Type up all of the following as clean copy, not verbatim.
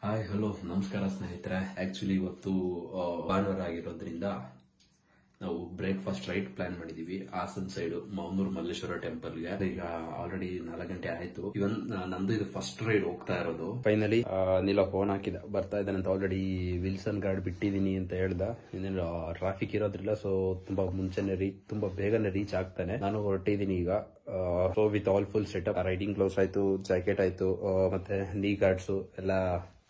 Hi hello ನಮಸ್ಕಾರ ಸ್ನೇಹಿತರೆ. Actually ಇವತ್ತು ಭಾನುವಾರ ಆಗಿರೋದ್ರಿಂದ ನಾವು ಬ್ರೇಕ್ಫಾಸ್ಟ್ ರೈಡ್ ಪ್ಲಾನ್ ಮಾಡಿದೀವಿ ಹಾಸನ್ ಸೈಡ್ ಮಾವನೂರು ಮಲ್ಲೇಶ್ವರ ಟೆಂಪಲ್ಗೆ. ಈಗ ಆಲ್ರೆಡಿ 4 ಗಂಟೆ ಆಯ್ತು. ಇವನ್ ನಂದು ಇದು ಫಸ್ಟ್ ರೈಡ್ ಹೋಗ್ತಾ ಇರೋದು. ಫೈನಲಿ ನೀಲ ಫೋನ್ ಹಾಕಿದ ಬರ್ತಾ ಇದ್ದಾನಂತ. ಆಲ್ರೆಡಿ ವಿಲ್ಸನ್ ಗಾರ್ಡ್ ಬಿಟ್ಟಿದೀನಿ ಅಂತ ಹೇಳ್ದ. ಇನ್ನೇನು ಟ್ರಾಫಿಕ್ ಇರೋದ್ರಿಲ್ಲ, ಸೊ ತುಂಬಾ ಬೇಗನೆ ರೀಚ್ ಆಗ್ತಾನೆ. ನಾನು ಹೊರಟಿದ್ದೀನಿ ಈಗ. So with all full setup, riding gloves ಆಯ್ತು, ಜಾಕೆಟ್ ಆಯ್ತು, ಮತ್ತೆ ನೀ ಗಾರ್ಡ್ಸ್ ಎಲ್ಲ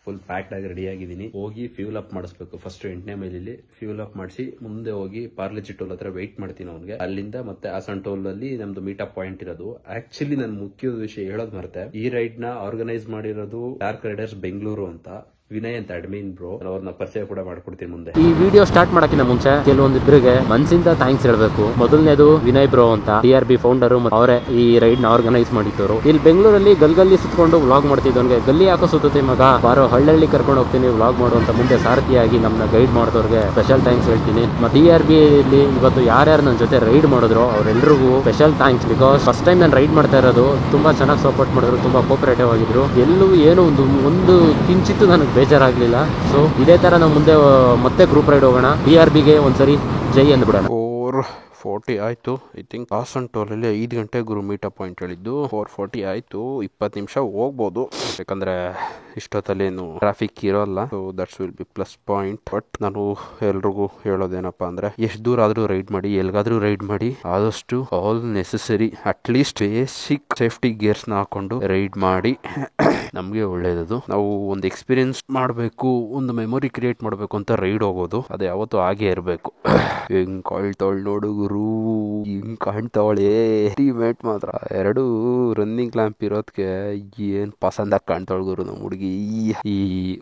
ಫುಲ್ ಪ್ಯಾಕ್ಡ್ ಆಗಿ ರೆಡಿ ಆಗಿದ್ದೀನಿ. ಹೋಗಿ ಫ್ಯೂಲ್ ಅಪ್ ಮಾಡಿಸ್ಬೇಕು. ಫಸ್ಟ್ 8ನೇ ಮೈಲಲ್ಲಿ ಫ್ಯೂಲ್ ಅಪ್ ಮಾಡಿಸಿ ಮುಂದೆ ಹೋಗಿ ಪಾರ್ಲೆಜಿ ಟೋಲ್ ಹತ್ರ ವೆಯ್ಟ್ ಮಾಡ್ತೀನಿ ಅವನಿಗೆ. ಅಲ್ಲಿಂದ ಮತ್ತೆ ಹಾಸನ್ ಟೋಲ್ ಅಲ್ಲಿ ನಮ್ದು ಮೀಟಪ್ ಪಾಯಿಂಟ್ ಇರೋದು. ಆಕ್ಚುಲಿ ನನ್ ಮುಖ್ಯ ವಿಷಯ ಹೇಳೋದ್ ಮರ್ತೆ. ಈ ರೈಡ್ ನ ಆರ್ಗನೈಸ್ ಮಾಡಿರೋದು ಡಾರ್ಕ್ ರೈಡರ್ಸ್ ಬೆಂಗಳೂರು ಅಂತ. ವಿನಯ್ ಅಂತ ಅಡ್ಮಿನ್ ಬ್ರೋ, ಅವ್ರನ್ನ ಪರಿಚಯ ಕೂಡ ಮಾಡ್ಕೊಡ್ತೀನಿ ಮುಂದೆ. ಈ ವಿಡಿಯೋ ಸ್ಟಾರ್ಟ್ ಮಾಡಕ್ಕಿಂತ ಮುಂಚೆ ಕೆಲವೊಂದಿಬ್ಬರಿಗೆ ಮನಸ್ಸಿಂದ ಥ್ಯಾಂಕ್ಸ್ ಹೇಳ್ಬೇಕು. ಮೊದಲನೇದು ವಿನಯ್ ಬ್ರೋ ಅಂತ, TRB ಫೌಂಡರ್, ಅವರೇ ಈ ರೈಡ್ ನ ಆರ್ಗನೈಸ್ ಮಾಡಿದ್ದವರು. ಇಲ್ಲಿ ಬೆಂಗಳೂರಲ್ಲಿ ಗಲ್ಲಿ ಸುತ್ಕೊಂಡು ವ್ಲಾಗ್ ಮಾಡ್ತಿದ್ದವನ್ಗೆ ಗಲ್ಲಿ ಯಾಕೋ ಸುತ್ತುತ್ತೆ ಮಗ, ಬಾರೋ ಹಳ್ಳಿ ಕರ್ಕೊಂಡು ಹೋಗ್ತೀನಿ ವ್ಲಾಗ್ ಮಾಡುವಂತ ಮುಂದೆ ಸಾರಥಿಯಾಗಿ ನಮ್ಮನ್ನ ಗೈಡ್ ಮಾಡಿದವ್ರಿಗೆ ಸ್ಪೆಷಲ್ ಥ್ಯಾಂಕ್ಸ್ ಹೇಳ್ತೀನಿ. ಮತ್ತೆ TRB ಇಲ್ಲಿ ಇವತ್ತು ಯಾರ್ಯಾರು ನನ್ನ ಜೊತೆ ರೈಡ್ ಮಾಡಿದ್ರು ಅವರೆಲ್ಲರಿಗೂ special thanks. Because first time ನಾನು ರೈಡ್ ಮಾಡ್ತಾ ಇರೋದು. ತುಂಬಾ ಚೆನ್ನಾಗಿ ಸಪೋರ್ಟ್ ಮಾಡಿದ್ರು, ತುಂಬಾ ಕೋಪರೇಟಿವ್ ಆಗಿದ್ರು. ಎಲ್ಲೂ ಏನೋ ಒಂದು ಕಿಂಚಿತ್ತು ನನಗೆ ಬೇಜಾರಾಗ್ಲಿಲ್ಲ. ಸೊ ಇದೇ ತರ ನಾವು ಮುಂದೆ ಮತ್ತೆ ಗ್ರೂಪ್ ರೈಡ್ ಹೋಗೋಣ. TRBಗೆ ಒಂದ್ಸರಿ ಜೈ ಅಂದ್ಬಿಡೋಣ. 4:40 ಆಯ್ತು. ಐ ಥಿಂಕ್ ಹಾಸನ್ ಟೋಲ್ ಅಲ್ಲಿ 5 ಗಂಟೆ ಗುರು ಮೀಟಪ್ ಪಾಯಿಂಟ್ ಹೇಳಿದ್ದು. 4:40 ಆಯ್ತು. 20 ನಿಮಿಷ ಹೋಗ್ಬೋದು, ಯಾಕಂದ್ರೆ ಇಷ್ಟೊತ್ತಲ್ಲೇನು ಟ್ರಾಫಿಕ್ ಇರೋಲ್ಲ. So that's will be plus point. But ನಾನು ಎಲ್ರಿಗೂ ಹೇಳೋದೇನಪ್ಪಾ ಅಂದ್ರೆ, ಎಷ್ಟು ದೂರ ಆದ್ರೂ ರೈಡ್ ಮಾಡಿ, ಎಲ್ಗಾದ್ರೂ ರೈಡ್ ಮಾಡಿ, ಆದಷ್ಟು all necessary at least basic safety gears ನ ಹಾಕೊಂಡು ರೈಡ್ ಮಾಡಿ. ನಮ್ಗೆ ಒಳ್ಳೇದದು. ನಾವು ಒಂದು ಎಕ್ಸ್ಪೀರಿಯನ್ಸ್ ಮಾಡಬೇಕು, ಒಂದು ಮೆಮೊರಿ ಕ್ರಿಯೇಟ್ ಮಾಡಬೇಕು ಅಂತ ರೈಡ್ ಹೋಗೋದು. ಅದು ಯಾವತ್ತೂ ಹಾಗೆ ಇರಬೇಕು. ಹೆಂಗ್ ಕಾಳ್ತಾವಳು ನೋಡು ಗುರು, ಹಿಂಗ್ ಕಾಣ್ತಾವಳೆ. ಟೀಮೇಟ್ ಮಾತ್ರ 2 ರನ್ನಿಂಗ್ ಲ್ಯಾಂಪ್ ಇರೋದಕ್ಕೆ ಏನ್ ಪಸಂದಾಗಿ ಕಾಣ್ತಾವಳು ಗುರು ನಮ್ಮ ಹುಡುಗಿ. ಈ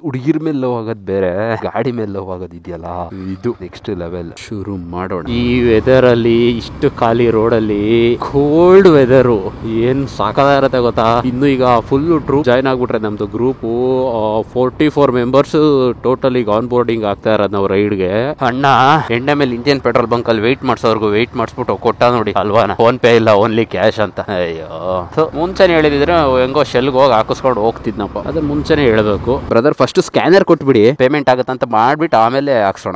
ಹುಡುಗಿರ್ ಮೇಲೆ ಲವ್ ಆಗೋದ್ ಬೇರೆ, ಗಾಡಿ ಮೇಲೆ ಲವ್ ಆಗೋದ್ ಇದೆಯಲ್ಲ, ಇದು ನೆಕ್ಸ್ಟ್ ಲೆವೆಲ್. ಶುರು ಮಾಡೋಣ. ಈ ವೆದರ್ ಅಲ್ಲಿ, ಇಷ್ಟು ಖಾಲಿ ರೋಡ್ ಅಲ್ಲಿ, ಕೋಲ್ಡ್ ವೆದರ್ ಏನ್ ಸಾಕಾಗಿರತ್ತೆ ಗೊತ್ತಾ. ಇನ್ನು ಈಗ ಫುಲ್ ಟ್ರೂಪ್ ಜಾಯ್ನ್ ಆಗ್ಬಿಟ್ರೆ ನಮ್ದು ಗ್ರೂಪ್ 44 ಮೆಂಬರ್ಸ್ ಟೋಟಲ್ ಈಗ ಆನ್ ಬೋರ್ಡಿಂಗ್ ಆಗ್ತಾ ಇರೋದು ನಾವು ರೈಡ್ಗೆ. ಅಣ್ಣ ಎಂಡ ಮೇಲೆ ಇಂಡಿಯನ್ ಪೆಟ್ರೋಲ್ ಬಂಕ್ ಅಲ್ಲಿ ವೆಯ್ಟ್ ಮಾಡ್ಸೋರ್ಗು ವೆಯ್ಟ್ ಮಾಡಿಸ್ಬಿಟ್ಟು ಕೊಟ್ಟ ನೋಡಿ ಅಲ್ವಾನ. ಫೋನ್ ಪೇ ಇಲ್ಲ, ಓನ್ಲಿ ಕ್ಯಾಶ್ ಅಂತ. ಅಯ್ಯೋ, ಸೊ ಮುಂಚೆನೆ ಹೇಳಿದ್ರೆ ಹೆಂಗೋ ಶೆಲ್ಗೆ ಹೋಗಿ ಹಾಕಿಸ್ಕೊಂಡು ಹೋಗ್ತಿದ್ನಪ್ಪ. ಅದನ್ನ ಮುಂಚೆನೆ ಹೇಳ್ಬೇಕು. ಬ್ರದರ್ ಫಸ್ಟ್ ಸ್ಕ್ಯಾನರ್ ಕೊಟ್ಬಿಡಿ, ಪೇಮೆಂಟ್ ಆಗುತ್ತಂತ ಮಾಡ್ಬಿಟ್ಟು ಆಮೇಲೆ ಹಾಕ್ಸೋಣ.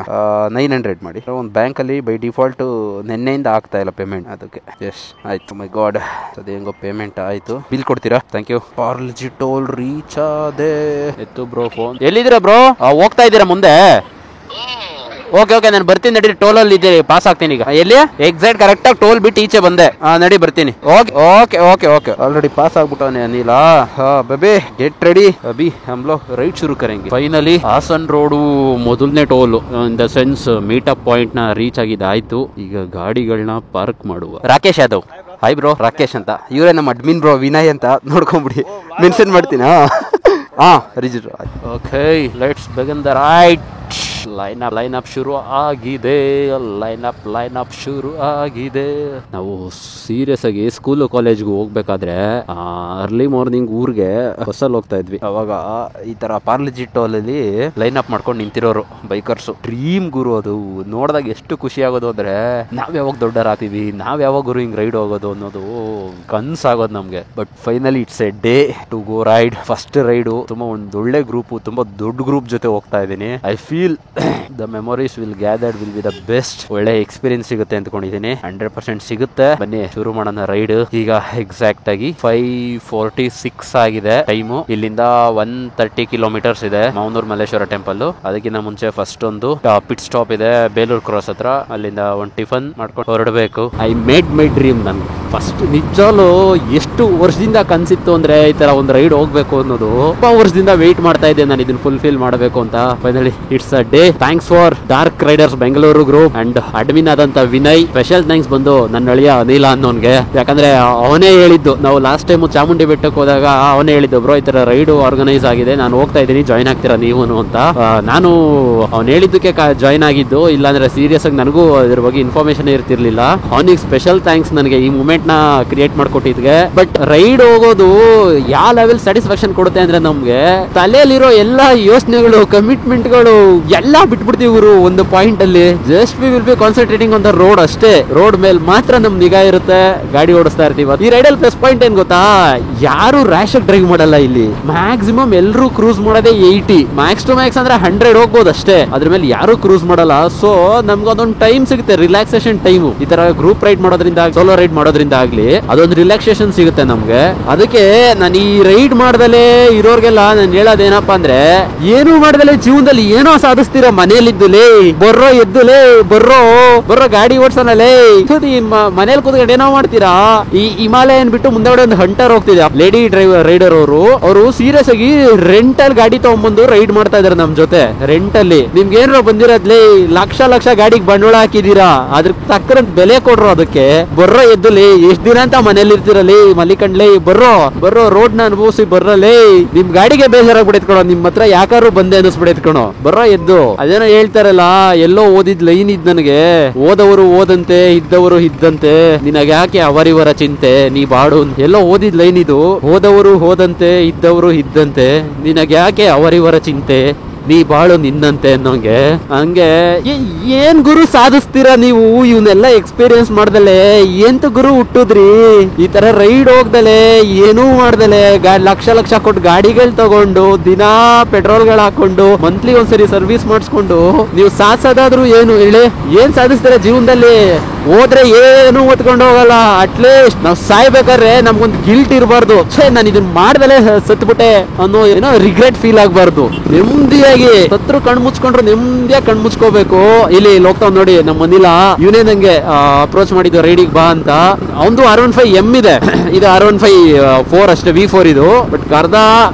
900 ಮಾಡಿ. ಒಂದು ಬ್ಯಾಂಕ್ ಅಲ್ಲಿ ಬೈ ಡಿಫಾಲ್ಟ್ ನಿನ್ನೆಯಿಂದ ಆಗ್ತಾ ಇಲ್ಲ ಪೇಮೆಂಟ್, ಅದಕ್ಕೆ. ಎಸ್ ಆಯ್ತು. ಮೈ ಗಾಡ್, ಅದು ಹೆಂಗೋ ಪೇಮೆಂಟ್ ಆಯ್ತು. ಬಿಲ್ ಕೊಡ್ತೀರಾ? Thank you. Parle G toll reach ಆದೆ. ಎತ್ತು ಬ್ರೋ ಫೋನ್. ಎಲ್ಲಿದ್ದೀರಾ ಬ್ರೋ? ಹೋಗ್ತಾ ಇದ್ದೀರಾ ಮುಂದೆ? ಓಕೆ ನಾನು ಬರ್ತೀನಿ ನಡಿ. ಟೋಲ್ ಅಲ್ಲಿ ಇದ್ದೀರಿ, ಪಾಸ್ ಆಗ್ತೀನಿ ಈಗ. ಎಲ್ಲಿ ಎಕ್ಸಾಕ್ಟ್ ಕರೆಕ್ಟ್ ಆಗಿ ಟೋಲ್ ಬಿಟ್ಟು ಈಚೆ ಬಂದೆ. ನಡಿ ಬರ್ತೀನಿ. ಓಕೆ ಆಲ್ರೆಡಿ ಪಾಸ್ ಆಗ್ಬಿಟ್ಟವನೆ ಅನಿಲ. ಬೇಬಿ ಗೆಟ್ ರೆಡಿ, ಅಭಿ ಹಮ್ ಲೋಗ್ ರೈಡ್ ಶುರು ಕರೆಂಗೆ. ಫೈನಲಿ ಹಾಸನ್ ರೋಡು ಮೊದಲನೇ toll in the sense meetup point ನ ರೀಚ್ ಆಗಿದ್ದಾಯ್ತು. ಈಗ ಗಾಡಿಗಳನ್ನ ಪಾರ್ಕ್ ಮಾಡುವ. Rakesh Yadav, hi bro. ರಾಕೇಶ್ ಅಂತ ಇವರೇ ನಮ್ಮ ಅಡ್ಮಿನ್ ಬ್ರೋ, ವಿನಯ್ ಅಂತ ನೋಡ್ಕೊಂಬಿಡಿ, ಮೆನ್ಷನ್ ಮಾಡ್ತೀನಿ. Register. Okay let's begin the ride. Line up ಶುರು ಆಗಿದೆ. ಲೈನ್ ಅಪ್ ಶುರು ಆಗಿದೆ. ನಾವು ಸೀರಿಯಸ್ ಆಗಿ ಸ್ಕೂಲ್ ಕಾಲೇಜ್ಗೆ ಹೋಗ್ಬೇಕಾದ್ರೆ ಅರ್ಲಿ ಮಾರ್ನಿಂಗ್ ಊರ್ಗೆ ಬಸ್ಸಲ್ಲಿ ಹೋಗ್ತಾ ಇದ್ವಿ. ಅವಾಗ ಈ ತರ ಪಾರ್ಲೆಜಿ ಟೋಲ್ ಅಲ್ಲಿ ಲೈನ್ ಅಪ್ ಮಾಡ್ಕೊಂಡು ನಿಂತಿರೋರು ಬೈಕರ್ಸ್. ಡ್ರೀಮ್ ಗುರು ಅದು. ನೋಡಿದಾಗ ಎಷ್ಟು ಖುಷಿ ಆಗೋದು ಅಂದ್ರೆ, ನಾವ್ ಯಾವಾಗ ದೊಡ್ಡರಾಗ್ತೀವಿ, ನಾವ್ ಯಾವಾಗ ಗುರು ಹಿಂಗ್ ರೈಡ್ ಹೋಗೋದು ಅನ್ನೋದು ಕನ್ಸಾಗೋದು ನಮ್ಗೆ. But finally it's a day to go ride. First ride. ತುಂಬಾ ಒಂದು ಒಳ್ಳೆ ಗ್ರೂಪ್, ತುಂಬಾ ದೊಡ್ಡ ಗ್ರೂಪ್ ಜೊತೆ ಹೋಗ್ತಾ ಇದ್ದೀನಿ. I feel the memories will gathered will be the best. ಒಳ್ಳೆ ಎಕ್ಸ್ಪೀರಿಯನ್ಸ್ ಸಿಗುತ್ತೆ ಅಂದ್ಕೊಂಡಿದ್ದೀನಿ. 100% ಸಿಗುತ್ತೆ. ಬನ್ನಿ ಶುರು ಮಾಡೋಣ ರೈಡ್. ಈಗ ಎಕ್ಸಾಕ್ಟ್ ಆಗಿ 5:46 ಆಗಿದೆ ಟೈಮು. ಇಲ್ಲಿಂದ 130 ಕಿಲೋಮೀಟರ್ಸ್ ಇದೆ ಮಾವನೂರು ಮಲ್ಲೇಶ್ವರ ಟೆಂಪಲ್. ಅದಕ್ಕಿಂತ ಮುಂಚೆ ಫಸ್ಟ್ ಒಂದು ಪಿಟ್ ಸ್ಟಾಪ್ ಇದೆ ಬೇಲೂರು ಕ್ರಾಸ್ ಹತ್ರ. ಅಲ್ಲಿಂದ ಒಂದು ಟಿಫನ್ ಮಾಡ್ಕೊಂಡು ಹೊರಡಬೇಕು. I made my dream. ನನ್ ಫಸ್ಟ್ ನಿಜಾಲು ಎಷ್ಟು ವರ್ಷದಿಂದ ಕನ್ಸಿತ್ತು ಅಂದ್ರೆ ಈ ತರ ಒಂದು ರೈಡ್ ಹೋಗ್ಬೇಕು ಅನ್ನೋದು. ತುಂಬಾ ವರ್ಷದಿಂದ ವೆಯ್ಟ್ ಮಾಡ್ತಾ ಇದ್ದೆ ನಾನು ಇದನ್ನ ಫುಲ್ಫಿಲ್ ಮಾಡಬೇಕು ಅಂತ. Finally it's a day. Thanks for dark Riders Bengaluru group and admin ಆದಂತ ವಿನಯ್. ಸ್ಪೆಷಲ್ ಥ್ಯಾಂಕ್ಸ್ ಬಂದು ನನ್ನ ಅಳಿಯ ಅನಿಲ ಅನ್ನೋನ್ಗೆ. ಯಾಕಂದ್ರೆ ಅವನೇ ಹೇಳಿದ್ದು, ನಾವು ಲಾಸ್ಟ್ ಟೈಮ್ ಚಾಮುಂಡಿ ಬೆಟ್ಟಕ್ಕೆ ಹೋದಾಗ ಅವನೇ ಹೇಳಿದ್ದು, ಬ್ರೋ ಈ ತರ ರೈಡ್ ಆರ್ಗನೈಸ್ ಆಗಿದೆ, ನಾನು ಹೋಗ್ತಾ ಇದ್ದೀನಿ, ಜಾಯ್ನ್ ಆಗ್ತೀರಾ ನೀವು ಅಂತ. ನಾನು ಅವ್ನು ಹೇಳಿದ್ದಕ್ಕೆ ಜಾಯ್ನ್ ಆಗಿದ್ದು. ಇಲ್ಲಾಂದ್ರೆ ಸೀರಿಯಸ್ ಆಗಿ ನನಗೂ ಅದ್ರ ಬಗ್ಗೆ ಇನ್ಫಾರ್ಮೇಶನ್ ಇರ್ತಿರ್ಲಿಲ್ಲ. ಅವನಿಗೆ ಸ್ಪೆಷಲ್ ಥ್ಯಾಂಕ್ಸ್ ನನಗೆ ಈ ಮೂಮೆಂಟ್ ನ ಕ್ರಿಯೇಟ್ ಮಾಡ್ಕೊಟ್ಟಿದ್ಗೆ. ಬಟ್ ರೈಡ್ ಹೋಗೋದು ಯಾವ ಲೆವೆಲ್ ಸ್ಯಾಟಿಸ್ಫ್ಯಾಕ್ಷನ್ ಕೊಡುತ್ತೆ ಅಂದ್ರೆ, ನಮ್ಗೆ ತಲೆಯಲ್ಲಿರೋ ಎಲ್ಲಾ ಯೋಚನೆಗಳು, ಕಮಿಟ್ಮೆಂಟ್ಗಳು ಎಲ್ಲ ಎಲ್ಲ ಬಿಟ್ಬಿಡ್ತೀವಿ ಗುರು ಒಂದು ಪಾಯಿಂಟ್ ಅಲ್ಲಿ. Just we will be concentrating on the road ಅಷ್ಟೇ. ರೋಡ್ ಮೇಲೆ ಮಾತ್ರ ನಮ್ ನಿಗಾ ಇರುತ್ತೆ, ಗಾಡಿ ಓಡಿಸ್ತಾ ಇರ್ತೀವಿ. ಈ ರೈಡಲ್ ಪ್ಲಸ್ ಪಾಯಿಂಟ್ ಏನ್ ಗೊತ್ತಾ, ಯಾರು ರ್ಯಾಶ್ ಆಗಿ ಡ್ರೈವ್ ಮಾಡಲ್ಲ ಇಲ್ಲಿ. ಮ್ಯಾಕ್ಸಿಮಮ್ ಎಲ್ಲರೂ ಕ್ರೂಸ್ ಮಾಡೋದೇ 80, ಮ್ಯಾಕ್ಸ್ ಟು ಮ್ಯಾಕ್ಸ್ ಅಂದ್ರೆ 100 ಹೋಗ್ಬೋದು ಅಷ್ಟೇ. ಅದ್ರ ಮೇಲೆ ಯಾರು ಕ್ರೂಸ್ ಮಾಡಲ್ಲ. ಸೊ ನಮ್ಗೆ ಅದೊಂದು ಟೈಮ್ ಸಿಗುತ್ತೆ, ರಿಲ್ಯಾಕ್ಸೇಷನ್ ಟೈಮ್. ಈ ತರ ಗ್ರೂಪ್ ರೈಡ್ ಮಾಡೋದ್ರಿಂದ, ಸೋಲೋ ರೈಡ್ ಮಾಡೋದ್ರಿಂದ ಆಗ್ಲಿ ಅದೊಂದು ರಿಲ್ಯಾಕ್ಸೇಷನ್ ಸಿಗುತ್ತೆ ನಮ್ಗೆ. ಅದಕ್ಕೆ ನಾನು ಈ ರೈಡ್ ಮಾಡ್ದಲೇ ಇರೋರ್ಗೆಲ್ಲ ನಾನು ಹೇಳೋದೇನಪ್ಪಾ ಅಂದ್ರೆ, ಏನು ಮಾಡ್ದಲೇ ಜೀವನದಲ್ಲಿ ಏನೋ ಸಾಧಿಸ್ತೀರಾ ಮನೇಲಿದ್ದುಲೇ, ಬರ್ರೋ ಎದ್ದುಲೇ, ಬರ್ರೋ ಗಾಡಿ ಓಡ್ಸೋನಲ್ಲೇ. ಮನೇಲಿ ಕೂತ್ಕೊಂಡು ಏನೋ ಮಾಡ್ತೀರಾ. ಈ ಹಿಮಾಲಯನ್ ಬಿಟ್ಟು ಮುಂದೆ ಒಂದು ಹಂಟರ್ ಹೋಗ್ತಿದೆ, ಲೇಡಿ ಡ್ರೈವರ್ ರೈಡರ್ ಅವರು ಸೀರಿಯಸ್ ಆಗಿ ರೆಂಟಲ್ ಗಾಡಿ ತಗೊಂಡ್ಬಂದು ರೈಡ್ ಮಾಡ್ತಾ ಇದಾರೆ ನಮ್ ಜೊತೆ. ರೆಂಟ್ ಅಲ್ಲಿ ನಿಮ್ಗೆ ಏನಾರ ಬಂದಿರೋದ್ಲೇ, ಲಕ್ಷ ಗಾಡಿಗೆ ಬಂಡವಾಳ ಹಾಕಿದೀರಾ, ಅದ್ರ ತಕ್ಕಂತ ಬೆಲೆ ಕೊಡ್ರು ಅದಕ್ಕೆ. ಬರ್ರೋ ಎದ್ದುಲಿ, ಎಷ್ಟ್ ದಿನ ಅಂತ ಮನೇಲಿ ಇರ್ತಿರಲಿ ಮಲ್ಲಿಕಂಡ್ಲಿ, ಬರ್ರೋ ರೋಡ್ ನ ಅನುಭವಿಸಿ ಬರ್ರಲೇ. ನಿಮ್ ಗಾಡಿಗೆ ಬೇಜಾರಾಗ್ಬಿಡೈತ್ಕೊಳೋ, ನಿಮ್ ಹತ್ರ ಯಾಕಾರು ಬಂದೆ ಅನ್ನಿಸ್ಬಿಡೈತ್ಕೊಳೋ, ಬರ್ರೋ ಎದ್ದು. ಅದೇನೋ ಹೇಳ್ತಾರಲ್ಲ, ಎಲ್ಲೋ ಓದಿದ್ ಲೈನ್ ಇದ್ ನನಗೆ, ಓದವರು ಓದಂತೆ ಇದ್ದವರು ಇದ್ದಂತೆ, ನಿನಗೆ ಯಾಕೆ ಅವರಿವರ ಚಿಂತೆ ನೀ ಬಾಡು. ಎಲ್ಲೋ ಓದಿದ್ ಲೈನ್ ಇದು, ಓದವರು ಹೋದಂತೆ ಇದ್ದವರು ಇದ್ದಂತೆ, ನಿನಗೆ ಯಾಕೆ ಅವರಿವರ ಚಿಂತೆ ನೀ ಬಾಳು ನಿನ್ನಂತೆ ಅನ್ನೋಂಗೆ. ಹಂಗೆ ಏನ್ ಗುರು ಸಾಧಿಸ್ತೀರಾ ನೀವು ಇವನ್ನೆಲ್ಲ ಎಕ್ಸ್ಪೀರಿಯನ್ಸ್ ಮಾಡ್ದಲೆ? ಎಂತ ಗುರು ಹುಟ್ಟುದ್ರಿ ಈ ತರ ರೈಡ್ ಹೋಗ್ದಲೆ, ಏನೂ ಮಾಡ್ದಲೆ, ಲಕ್ಷ ಕೊಟ್ಟು ಗಾಡಿಗಳು ತಗೊಂಡು ದಿನಾ ಪೆಟ್ರೋಲ್ಗಳು ಹಾಕೊಂಡು ಮಂತ್ಲಿ ಒಂದ್ಸರಿ ಸರ್ವಿಸ್ ಮಾಡಿಸ್ಕೊಂಡು ನೀವು ಸಾಧಿಸೋದಾದ್ರು ಏನು ಹೇಳಿ? ಏನ್ ಸಾಧಿಸ್ತೀರಾ ಜೀವನದಲ್ಲಿ? ಹೋದ್ರೆ ಏನು ಓದ್ಕೊಂಡು ಹೋಗಲ್ಲ. ಅಟ್ಲೀಸ್ಟ್ ನಾವ್ ಸಾಯ್ಬೇಕಾದ್ರೆ ನಮ್ಗೊಂದು ಗಿಲ್ಟ್ ಇರಬಾರ್ದು, ನಾನು ಇದನ್ನ ಮಾಡ್ದಲೆ ಸತ್ಬಿಟ್ಟೆ ಅನ್ನೋ ಏನೋ ರಿಗ್ರೆಟ್ ಫೀಲ್ ಆಗ್ಬಾರ್ದು. ನೆಮ್ಮದಿಯಾಗಿ ಸತ್ರು ಕಣ್ ಮುಚ್ಕೊಂಡ್ರು ನೆಮ್ಮದಿಯಾಗಿ ಕಣ್ ಮುಚ್ಕೋಬೇಕು. ಇಲ್ಲಿ ಹೋಗ್ತಾವ್ ನೋಡಿ ನಮ್ಮ ಮನಿಲ, ಇವನೇ ನಂಗೆ ಅಪ್ರೋಚ್ ಮಾಡಿದ್ದು ರೈಡಿಗೆ ಬಾ ಅಂತ. ಅವನು R15M ಇದೆ, ಇದು R15 4 ಅಷ್ಟೇ, V4 ಇದು.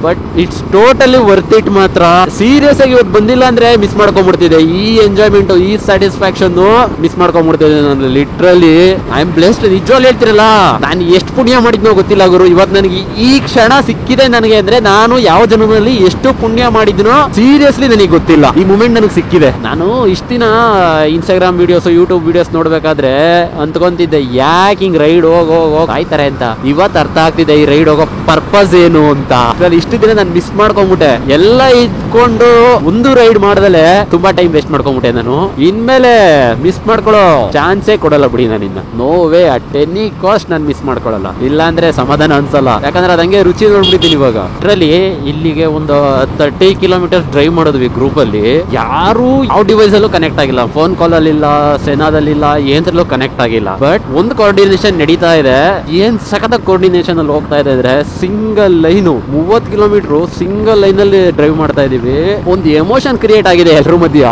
But it's totally worth it ಮಾತ್ರ. ಸೀರಿಯಸ್ ಆಗಿ ಇವತ್ತು ಬಂದಿಲ್ಲ ಅಂದ್ರೆ ಮಿಸ್ ಮಾಡ್ಕೊಂಡ್ಬಿಡ್ತಿದೆ ಈ ಎಂಜಾಯ್ಮೆಂಟ್, ಈ ಸ್ಯಾಟಿಸ್ಫ್ಯಾಕ್ಷನ್ ಮಿಸ್ ಮಾಡ್ಕೊಂಡ್ಬಿಡ್ತಿದೆ ನಾನು. Literally I am blessed. ನಿಜವಾಗ್ಲೂ ಹೇಳ್ತಿರಲ್ಲ, ನಾನು ಎಷ್ಟು ಪುಣ್ಯ ಮಾಡಿದ್ನೋ ಗೊತ್ತಿಲ್ಲ ಗುರು. ಇವತ್ತು ನನಗೆ ಈ ಕ್ಷಣ ಸಿಕ್ಕಿದೆ ನನಗೆ ಅಂದ್ರೆ, ನಾನು ಯಾವ ಜನ್ಮದಲ್ಲಿ ಎಷ್ಟು ಪುಣ್ಯ ಮಾಡಿದ್ನೋ ಸೀರಿಯಸ್ಲಿ ನನಗೆ ಗೊತ್ತಿಲ್ಲ. ಈ ಮೂಮೆಂಟ್ ನನಗೆ ಸಿಕ್ಕಿದೆ. ನಾನು ಇಷ್ಟ ದಿನ ಇನ್ಸ್ಟಾಗ್ರಾಮ್ ವಿಡಿಯೋಸ್, ಯೂಟ್ಯೂಬ್ ವಿಡಿಯೋಸ್ ನೋಡ್ಬೇಕಾದ್ರೆ ಅಂದ್ಕೊಂತಿದ್ದೆ, ಯಾಕೆ ಹಿಂಗ್ ರೈಡ್ ಆಯ್ತಾರೆ ಅಂತ. ಇವತ್ತು ಅರ್ಥ ಆಗ್ತಿದೆ ಈ ರೈಡ್ ಹೋಗೋ ಪರ್ಪಸ್ ಏನು ಅಂತ. ಇಷ್ಟು ದಿನ ನಾನು ಮಿಸ್ ಮಾಡ್ಕೊಂಡ್ಬಿಟ್ಟೆ. ಎಲ್ಲ ಇದ್ಕೊಂಡು ಒಂದು ರೈಡ್ ಮಾಡ್ದಲೆ ತುಂಬಾ ಟೈಮ್ ವೇಸ್ಟ್ ಮಾಡ್ಕೊಂಡ್ಬಿಟ್ಟೆ ನಾನು. ಇನ್ಮೇಲೆ ಮಿಸ್ ಮಾಡ್ಕೊಳ್ಳೋ ಚಾನ್ಸೇ ಕೊಡಲ್ಲ ಬಿಡಿ ನಾನಿನ್ನ. No way, at any cost ನಾನು ಮಿಸ್ ಮಾಡ್ಕೊಳ್ಳಲ್ಲ. ಇಲ್ಲ ಅಂದ್ರೆ ಸಮಾಧಾನ ಅನ್ಸಲ್ಲ, ಯಾಕಂದ್ರೆ ಅದಂಗೆ ರುಚಿ ನೋಡ್ಬಿಟ್ಟಿದ್ದೀನಿ ಇವಾಗ. ಅದ್ರಲ್ಲಿ ಇಲ್ಲಿಗೆ ಒಂದು 30 ಕಿಲೋಮೀಟರ್ ಡ್ರೈವ್ ಮಾಡೋದ್ವಿ ಗ್ರೂಪ್ ಅಲ್ಲಿ. ಯಾರು ಯಾವ ಡಿವೈಸ್ ಅಲ್ಲೂ ಕನೆಕ್ಟ್ ಆಗಿಲ್ಲ, ಫೋನ್ ಕಾಲ್ ಅಲ್ಲಿ ಇಲ್ಲ, ಸೆನಾದಲ್ಲಿಲ್ಲ, ಏನ್ರಲ್ಲೂ ಕನೆಕ್ಟ್ ಆಗಿಲ್ಲ. ಬಟ್ ಒಂದು ಕೋಆರ್ಡಿನೇಷನ್ ನಡೀತಾ ಇದೆ. ಏನ್ ಸಖತ್ ಕೋಆರ್ಡಿನೇಷನ್ ಅಲ್ಲಿ ಹೋಗ್ತಾ ಇದೆ ಅಂದ್ರೆ, single line 30 kilometre single line ಅಲ್ಲಿ ಡ್ರೈವ್ ಮಾಡ್ತಾ ಇದೀವಿ. ಒಂದು ಎಮೋಷನ್ ಕ್ರಿಯೇಟ್ ಆಗಿದೆ ಎಲ್ರ ಮಧ್ಯ.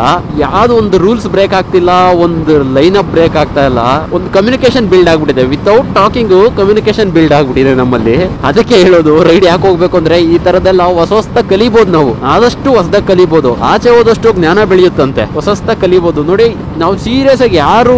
ಯಾವ್ದು ಒಂದು ರೂಲ್ಸ್ ಬ್ರೇಕ್ ಆಗ್ತಿಲ್ಲ, ಒಂದು ಲೈನ್ ಅಪ್ ಬ್ರೇಕ್ ಆಗ್ತಾ ಇಲ್ಲ. ಒಂದು ಕಮ್ಯುನಿಕೇಶನ್ ಬಿಲ್ಡ್ ಆಗ್ಬಿಟ್ಟಿದೆ. ವಿತೌಟ್ ಟಾಕಿಂಗ್ ಕಮ್ಯುನಿಕೇಶನ್ ಬಿಲ್ಡ್ ಆಗ್ಬಿಟ್ಟಿದೆ ನಮ್ಮಲ್ಲಿ. ಅದಕ್ಕೆ ಹೇಳೋದು, ರೈಡ್ ಯಾಕೆ ಹೋಗ್ಬೇಕು ಅಂದ್ರೆ ಈ ತರದೆಲ್ಲ ಹೊಸ ಕಲಿಬಹುದು. ನಾವು ಆದಷ್ಟು ಹೊಸದಾಗ ಕಲಿಬಹುದು. ಆಚೆ ಹೋದಷ್ಟು ಜ್ಞಾನ ಬೆಳೆಯುತ್ತಂತೆ. ಹೊಸ ಕಲಿಬಹುದು. ನೋಡಿ, ನಾವು ಸೀರಿಯಸ್ ಆಗಿ ಯಾರು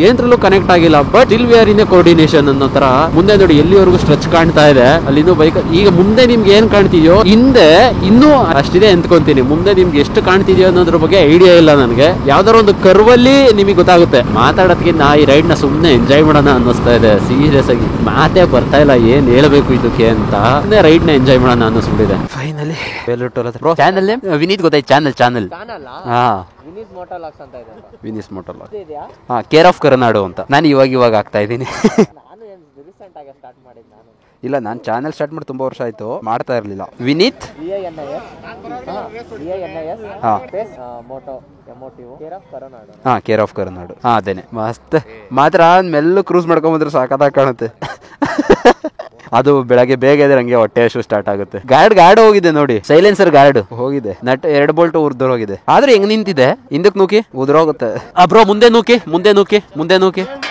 ಏನ್ರಲ್ಲೂ ಕನೆಕ್ಟ್ ಆಗಿಲ್ಲ, ಬಟ್ ಇಲ್ we are in a coordination ಅನ್ನೋ ತರ. ಮುಂದೆ ನೋಡಿ ಎಲ್ಲಿವರೆಗೂ ಸ್ಟ್ರೆಚ್ ಕಾಣ್ತಾ ಇದೆ, ಅಲ್ಲಿ ಇನ್ನೂ ಬೈಕ್. ಈಗ ಮುಂದೆ ನಿಮ್ಗೆ ಏನ್ ಕಾಣ್ತಿದ್ಯೋ, ಹಿಂದೆ ಇನ್ನೂ ಅಷ್ಟಿದೆ ಅಂದ್ಕೊಂತೀನಿ. ಮುಂದೆ ನಿಮ್ಗೆ ಎಷ್ಟು ಕಾಣ್ತಿದ್ಯೋ ಅನ್ನೋದ್ರ ಬಗ್ಗೆ ಐಡಿಯಾ ಇಲ್ಲ ನನಗೆ. ಯಾವ್ದಾರ ಒಂದು ಕರ್ವಲ್ಲಿ ನಿಮಗೆ ಗೊತ್ತಾಗುತ್ತೆ. ಮಾತಾಡೋದಕ್ಕಿಂತ ಈ ರೈಡ್ ನ ಸುಮ್ನೆ ಎಂಜಾಯ್ ಮಾಡೋಣ ಅನ್ನಿಸ್ತಾ ಇದೆ. ಸೀರಿಯಸ್ ಆಗಿ ಮಾತೇ ಬರ್ತಾ ಇಲ್ಲ ಏನ್ ಹೇಳ್ಬೇಕು ಇದಕ್ಕೆ ಅಂತ. ರೈಡ್ ನ ಎಂಜಾಯ್ ಮಾಡೋಣ ಅನ್ನಿಸ್ಬಿಟ್ಟಿದೆ. ಫೈನಲಿ ಚಾನಲ್ ವಿನೀತ್ ಗೊತ್ತಾಯ್ತು. ಚಾನಲ್ ಹಾ, ವಿನೀಸ್ ಮೋಟೋ ಲಾಗ್ಸ್ ಹಾ, ಕೇರ್ ಆಫ್ ಕರ್ನಾಡು ಅಂತ. ನಾನು ಇವಾಗ ಆಗ್ತಾ ಇದ್ದೀನಿ. ಇಲ್ಲ, ನಾನು ಚಾನೆಲ್ ಸ್ಟಾರ್ಟ್ ಮಾಡಿ ತುಂಬಾ ವರ್ಷ ಆಯ್ತು, ಮಾಡ್ತಾ ಇರ್ಲಿಲ್ಲ. ವಿನೀತ್ ಹಾ, ಕೇರ್ ಆಫ್ ಕರ್ನಾಡು ಹಾ, ಅದೇನೆ. ಮಸ್ತ್ ಮಾತ್ರ ಮೆಲ್ಲ ಕ್ರೂಸ್ ಮಾಡ್ಕೊಂಬಂದ್ರೆ ಸಾಕಾದಾಗ ಕಾಣುತ್ತೆ. ಅದು ಬೆಳಗ್ಗೆ ಬೇಗ ಇದ್ರೆ ಹಂಗೆ ಹೊಟ್ಟೆ ಹಸು ಸ್ಟಾರ್ಟ್ ಆಗುತ್ತೆ. ಗಾರ್ಡ್ ಹೋಗಿದೆ ನೋಡಿ, ಸೈಲೆನ್ಸರ್ ಗಾರ್ಡ್ ಹೋಗಿದೆ, ನಟ್ 2 ಬೋಲ್ಟ್ ಉರ್ದೋರ್ ಹೋಗಿದೆ. ಆದ್ರೆ ಹೆಂಗ್ ನಿಂತಿದೆ, ಹಿಂದಕ್ ನೂಕಿ ಉದ್ರೋಗುತ್ತೆ. ಬ್ರೋ ಮುಂದೆ ನೂಕಿ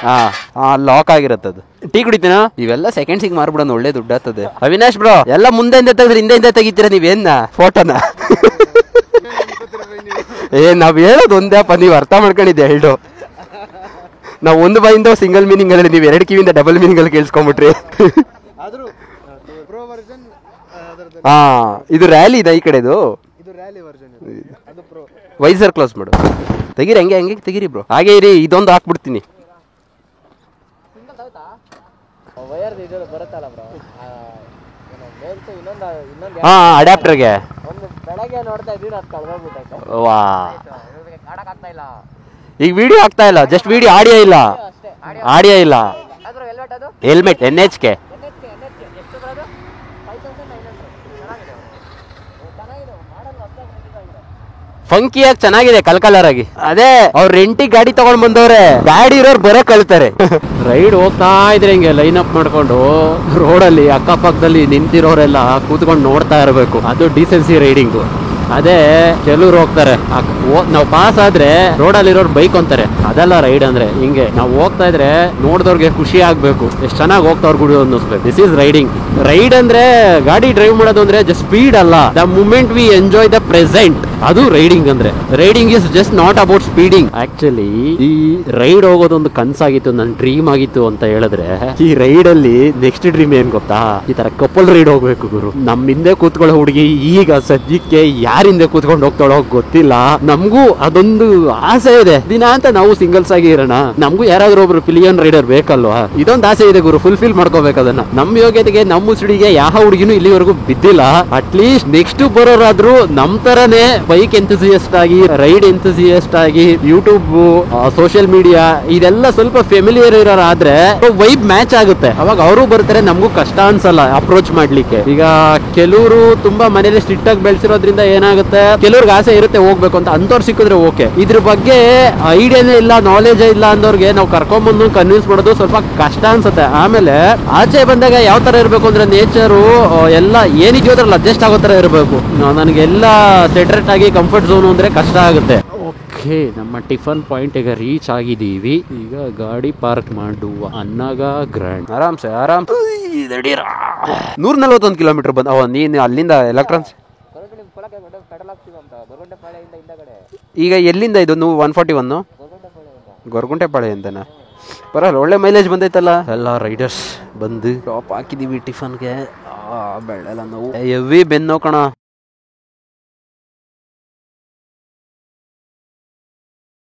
ಹಾ, ಲಾಕ್ ಆಗಿರತ್ತೆ ಅದು. ಟೀ ಕುಡಿತೀನ? ಇವೆಲ್ಲ ಸೆಕೆಂಡ್ಸಿಗೆ ಮಾರ್ಬಿಡೋಣ, ಒಳ್ಳೆ ದುಡ್ಡು ಆಗ್ತದೆ. ಅವಿನಾಶ್ ಬ್ರೋ, ಎಲ್ಲ ಮುಂದೆಯಿಂದ ತೆಗೆದ್ರೆ ಹಿಂದೆಯಿಂದ ತೆಗಿತೀರಾ ನೀವೇನ ಫೋಟೋನ? ನಾವ್ ಹೇಳೋದು ಒಂದೇಪ್ಪ, ನೀವ್ ಅರ್ಥ ಮಾಡ್ಕೊಂಡಿದ್ದೆ ಹೇಳು. ನಾವ್ ಒಂದು ಬಾಯಿಂದ ಸಿಂಗಲ್ ಮೀನಿಂಗ್ ಅಲ್ಲಿ, ನೀವ್ 2 ಕಿವಿಯಿಂದ ಡಬಲ್ ಮೀನಿಂಗ್ ಅಲ್ಲಿ ಕೇಳಿಸ್ಕೊಂಡ್ಬಿಟ್ರಿ. ಹಾ, ಇದು ರ್ಯಾಲಿ ಇದೆ ಈ ಕಡೆದು. ವೈಸರ್ ಕ್ಲೋಸ್ ಮಾಡು, ತೆಗೀರಿ, ಹಂಗೆ ತೆಗೀರಿ ಬ್ರೋ. ಹಾಗೆ ಇರಿ, ಇದೊಂದು ಹಾಕ್ಬಿಡ್ತೀನಿ. ಹಾ, ಅಡ್ಯಾಪ್ಟರ್ಗೆ ವಾ ಈಗ ವಿಡಿಯೋ ಆಗ್ತಾ ಇಲ್ಲ, ಜಸ್ಟ್ ವಿಡಿಯೋ, ಆಡಿಯೋ ಇಲ್ಲ, ಆಡಿಯೋ ಇಲ್ಲ. ಹೆಲ್ಮೆಟ್ NHK ಫಂಕಿಯಾಗಿ ಚೆನ್ನಾಗಿದೆ, ಕಲರ್ ಆಗಿ. ಅದೇ ಅವ್ರು ರೆಂಟಿಗೆ ಗಾಡಿ ತಗೊಂಡ್ ಬಂದವ್ರೆ, ಗಾಡಿ ಇರೋರು ಬರೋ ಕಳ್ತಾರೆ. ರೈಡ್ ಹೋಗ್ತಾ ಇದ್ರೆ ಹಿಂಗೆ ಲೈನ್ ಅಪ್ ಮಾಡ್ಕೊಂಡು ರೋಡಲ್ಲಿ ಅಕ್ಕಪಕ್ಕದಲ್ಲಿ ನಿಂತಿರೋರೆಲ್ಲ ಕೂತ್ಕೊಂಡು ನೋಡ್ತಾ ಇರಬೇಕು. ಅದು ಡಿಸೆನ್ಸಿ ರೈಡಿಂಗು. ಅದೇ ಕೆಲವ್ರು ಹೋಗ್ತಾರೆ, ನಾವು ಪಾಸ್ ಆದ್ರೆ ರೋಡಲ್ಲಿ ಇರೋರು ಬೈಕ್ ಅಂತಾರೆ. ಅದೆಲ್ಲ ರೈಡ್ ಅಂದ್ರೆ ಹಿಂಗೆ ನಾವು ಹೋಗ್ತಾ ಇದ್ರೆ ನೋಡಿದವ್ರಿಗೆ ಖುಷಿ ಆಗ್ಬೇಕು, ಎಷ್ಟು ಚೆನ್ನಾಗಿ ಹೋಗ್ತಾವ್ರು ಗುಡಿ ಅನ್ನಿಸ್ಬೇಕು. This is riding. ರೈಡ್ ಅಂದ್ರೆ ಗಾಡಿ ಡ್ರೈವ್ ಮಾಡೋದು ಅಂದ್ರೆ ಜಸ್ಟ್ ಸ್ಪೀಡ್ ಅಲ್ಲ, the moment we enjoy the present, ಅದು ರೈಡಿಂಗ್ ಅಂದ್ರೆ. Riding is just not about speeding. Actually ಈ ರೈಡ್ ಹೋಗೋದೊಂದು ಕನ್ಸಾಗಿತ್ತು, ನನ್ನ ಡ್ರೀಮ್ ಆಗಿತ್ತು ಅಂತ ಹೇಳಿದ್ರೆ, ಈ ರೈಡ್ ಅಲ್ಲಿ ನೆಕ್ಸ್ಟ್ ಡ್ರೀಮ್ ಏನ್ ಗೊತ್ತಾ, ಈ ತರ ಕಪಲ್ ರೈಡ್ ಹೋಗ್ಬೇಕು ಗುರು. ನಮ್ ಹಿಂದೆ ಕೂತ್ಕೊಳ್ಳೋ ಹುಡುಗಿ ಈಗ ಸದ್ಯಕ್ಕೆ ಯಾರಿಂದ ಕೂತ್ಕೊಂಡು ಹೋಗ್ತಾಳೋ ಗೊತ್ತಿಲ್ಲ. ನಮಗೂ ಅದೊಂದು ಆಸೆ ಇದೆ, ದಿನ ಅಂತ ನಾವು ಸಿಂಗಲ್ಸ್ ಆಗಿ ಇರೋಣ, ನಮಗೂ ಯಾರಾದ್ರೂ ಒಬ್ರು ಪಿಲಿಯನ್ ರೈಡರ್ ಬೇಕಲ್ವಾ. ಇದೊಂದು ಆಸೆ ಇದೆ ಗುರು, ಫುಲ್ಫಿಲ್ ಮಾಡ್ಕೋಬೇಕು ಅದನ್ನ. ನಮ್ಮ ಯೋಗ್ಯತೆಗೆ ನಮ್ಮ ಮುಸುಡಿಗೆ ಯಾವ ಹುಡುಗಿನೂ ಇಲ್ಲಿವರೆಗೂ ಬಿದ್ದಿಲ್ಲ. ಅಟ್ಲೀಸ್ಟ್ ನೆಕ್ಸ್ಟ್ ಬರೋರಾದ್ರೂ ನಮ್ ತರನೇ ಬೈಕ್ ಎಂಥೂಸಿಯಸ್ಟ್ ಆಗಿ, ರೈಡ್ ಎಂಥೂಸಿಯಸ್ಟ್ ಆಗಿ, ಯೂಟ್ಯೂಬ್, ಸೋಷಿಯಲ್ ಮೀಡಿಯಾ ಇದೆಲ್ಲ ಸ್ವಲ್ಪ ಫೆಮಿಲಿಯರ್ ಇರೋರಾದ್ರೆ ವೈಬ್ ಮ್ಯಾಚ್ ಆಗುತ್ತೆ. ಅವಾಗ ಅವರು ಬರ್ತಾರೆ, ನಮಗೂ ಕಷ್ಟ ಅನ್ಸಲ್ಲ ಅಪ್ರೋಚ್ ಮಾಡ್ಲಿಕ್ಕೆ. ಈಗ ಕೆಲವರು ತುಂಬಾ ಮನೇಲಿ ಸ್ಟ್ರಿಕ್ಟ್ ಆಗಿ ಬೆಳೆಸಿರೋದ್ರಿಂದ ಏನಾಗುತ್ತೆ, ಕೆಲವ್ರಿಗೆ ಆಸೆ ಇರುತ್ತೆ ಹೋಗ್ಬೇಕು ಅಂತ, ಅಂತವ್ರು ಸಿಕ್ಕಿದ್ರೆ ಓಕೆ. ಇದ್ರ ಬಗ್ಗೆ ಐಡಿಯಾನೇ ಇಲ್ಲ, ನಾಲೆಜ್ ಇಲ್ಲ ಅಂದವ್ರಿಗೆ ನಾವು ಕರ್ಕೊಂಡ್ಬಂದು ಕನ್ವಿನ್ಸ್ ಮಾಡೋದು ಸ್ವಲ್ಪ ಕಷ್ಟ ಅನ್ಸುತ್ತೆ. ಆಮೇಲೆ ಆಚೆ ಬಂದಾಗ ಯಾವ ತರ ಇರ್ಬೇಕು ಅಂದ್ರೆ, ನೇಚರು ಎಲ್ಲ ಏನಿದೆಯೋ ಅದ್ರಲ್ಲಿ ಅಡ್ಜಸ್ಟ್ ಆಗೋ ತರ ಇರಬೇಕು. ನನಗೆಲ್ಲ ಸೆಟ್ರೇಟ್ ಆಗಿ ಕಂಫರ್ಟ್ ಝೋನ್ ಅಂದ್ರೆ ಕಷ್ಟ ಆಗುತ್ತೆ. ಓಕೆ, ನಮ್ಮ ಟಿಫನ್ ಪಾಯಿಂಟ್ ಈಗ ರೀಚ್ ಆಗಿದ್ದೀವಿ. ಈಗ ಗಾಡಿ ಪಾರ್ಕ್ ಮಾಡುವ ಅನ್ನಗ ಗ್ರ್ಯಾಂಡ್. ಆರಾಮ್ಸೆ 141 ಕಿಲೋಮೀಟರ್ ಬಂದ. ನೀನು ಅಲ್ಲಿಂದ ಎಲೆಕ್ಟ್ರಾನ್ಸ್ ಈಗ ಎಲ್ಲಿಂದ ಇದು? 141 ಗೊರಗುಂಟೆಪಾಳ್ಯ ಅಂತನಾ? ಬರಲ್ಲ, ಒಳ್ಳೆ ಮೈಲೇಜ್ ಬಂದೈತಲ್ಲ. ಎಲ್ಲ ರೈಡರ್ಸ್ ಬಂದು ಟಾಪ್ ಹಾಕಿದೀವಿ ಟಿಫನ್ಗೆ. ಬೆಳೆಲ್ಲ ನಾವು ಹೆವಿ ಬೆನ್ನು ಕಣ.